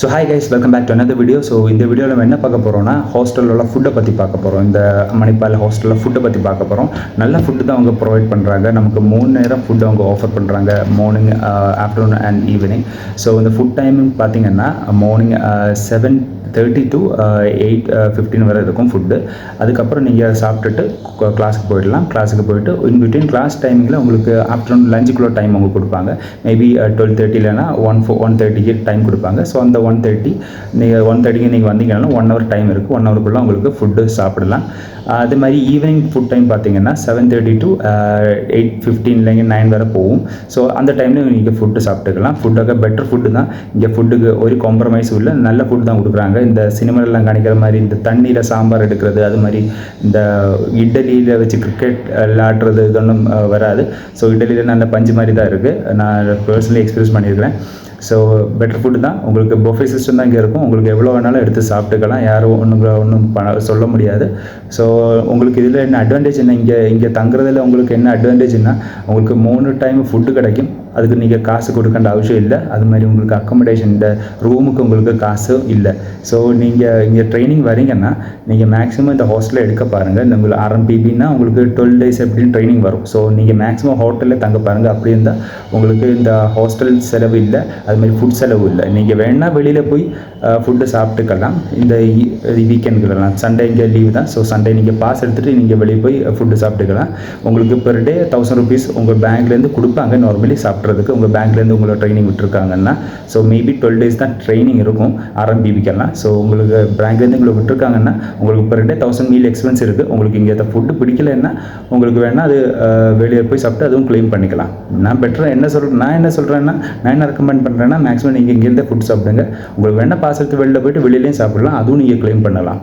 So hi guys, welcome back to another video. So இந்த வீடியோவில் நம்ம என்ன பார்க்க போகிறோம்னா, ஹாஸ்டலில் ஃபுட்டை பற்றி பார்க்க போகிறோம். இந்த மணிப்பால் ஹாஸ்டலில் ஃபுட்டை பற்றி பார்க்க போகிறோம். நல்ல ஃபுட்டு தான் அவங்க ப்ரொவைட் பண்ணுறாங்க. நமக்கு 3 நேரம் ஃபுட்டு அவங்க ஆஃபர் பண்ணுறாங்க, morning, afternoon and evening. So இந்த ஃபுட் டைமிங் பார்த்தீங்கன்னா மார்னிங் 7:30 to 8:15 வரை இருக்கும் ஃபுட்டு. அதுக்கப்புறம் நீங்கள் சாப்பிட்டுட்டு கிளாஸுக்கு போயிடலாம். கிளாஸுக்கு போயிட்டு இன்பிட்வீன் கிளாஸ் டைமிங்கில் உங்களுக்கு ஆஃப்டர்நூன் லஞ்சுக்குள்ள டைம் அவங்க கொடுப்பாங்க. மேபி 12:30 இல்லைனா 1:30 டைம் கொடுப்பாங்க. ஸோ அந்த 1:30 நீங்கள் 1:30 நீங்கள் வந்தீங்கன்னா 1 hour டைம் இருக்குது. 1 hourக்குள்ளே உங்களுக்கு ஃபுட்டு சாப்பிடலாம். அது மாதிரி ஈவினிங் ஃபுட் டைம் பார்த்தீங்கன்னா 7:30 to 8:15 இல்லைங்க 9 வரை போகும். ஸோ அந்த டைமில் நீங்கள் ஃபுட்டு சாப்பிட்டுக்கலாம். ஃபுட்டாக பெட்டர் ஃபுட்டு தான். இங்கே ஃபுட்டுக்கு ஒரு காம்ப்ரமைஸும் இல்லை, நல்ல ஃபுட் தான் கொடுக்குறாங்க. இந்த சினிமாலெலாம் காணிக்கிற மாதிரி இந்த தண்ணியில் சாம்பார் எடுக்கிறது, அது மாதிரி இந்த இட்லியில் வச்சு கிரிக்கெட் விளையாடுறது இதொன்றும் வராது. ஸோ இட்லியில் நல்ல பஞ்சு மாதிரி தான் இருக்குது. நான் பர்சனலி எக்ஸ்பீரியன்ஸ் பண்ணியிருக்கிறேன். ஸோ பெட்டர் ஃபுட்டு தான். உங்களுக்கு பொஃபே சிஸ்டம் தான் இங்கே இருக்கும். உங்களுக்கு எவ்வளோ வேணாலும் எடுத்து சாப்பிட்டுக்கலாம். யாரும் ஒன்றும் சொல்ல முடியாது. ஸோ உங்களுக்கு இதில் என்ன அட்வான்டேஜ் என்ன, இங்கே தங்குறதில் உங்களுக்கு என்ன அட்வான்டேஜ்னா, உங்களுக்கு 3 டைம் ஃபுட்டு கிடைக்கும். அதுக்கு நீங்கள் காசு கொடுക്കേண்ட அவசியம் இல்லை. அது மாதிரி உங்களுக்கு அக்கமடேஷன், இந்த ரூமுக்கு உங்களுக்கு காசும் இல்லை. ஸோ நீங்கள் இங்கே ட்ரைனிங் வரீங்கன்னா நீங்கள் மேக்ஸிமம் இந்த ஹாஸ்டலில் எடுக்க பாருங்கள். இந்த உங்களுக்கு RMPBன்னா உங்களுக்கு 12 days எப்படின்னு ட்ரைனிங் வரும். ஸோ நீங்கள் மேக்ஸிமம் ஹோட்டலில் தங்க பாருங்கள். அப்படி இருந்தால் உங்களுக்கு இந்த ஹாஸ்டல் செலவு இல்லை, அதுமாதிரி ஃபுட் செலவு இல்லை. நீங்கள் வேணால் வெளியில் போய் ஃபுட்டு சாப்பிட்டுக்கலாம். இந்த வீக்கெண்டுகளெல்லாம் சண்டே இங்கே லீவு தான். ஸோ சண்டே நீங்கள் பாஸ் எடுத்துகிட்டு நீங்கள் வெளியே போய் ஃபுட்டு சாப்பிட்டுக்கலாம். உங்களுக்கு பெர் டே 1000 rupees உங்கள் பேங்க்லேருந்து கொடுப்பாங்க நார்மலி சாப்பிட்றதுக்கு. உங்கள் பேங்க்லேருந்து உங்களை ட்ரைனிங் விட்டுருக்காங்கன்னா, ஸோ மேபி 12 days தான் ட்ரைனிங் இருக்கும் RMPBக்கெல்லாம். ஸோ உங்களுக்கு பேங்க்லேருந்து உங்களை விட்டுருக்காங்கன்னா உங்களுக்கு பெர் டே 1000 மீல் எக்ஸ்பென்ஸ் இருக்குது. உங்களுக்கு இங்கே ஃபுட்டு பிடிக்கலைன்னா உங்களுக்கு வேணால் அது வெளியே போய் சாப்பிட்டு அதுவும் க்ளைம் பண்ணிக்கலாம். நான் என்ன சொல்கிறேன்னா, நான் என்ன ரெக்கமெண்ட் பண்ணுறேன்னா, மேக்ஸிமம் நீங்கள் இங்கேருந்தே ஃபுட் சாப்பிடுங்க. உங்களுக்கு வேணால் பாஸ் எடுத்து வெளியில் போய்ட்டு வெளியிலையும் சாப்பிடலாம், அதுவும் நீங்கள் க்ளைம் பண்ணலாம்.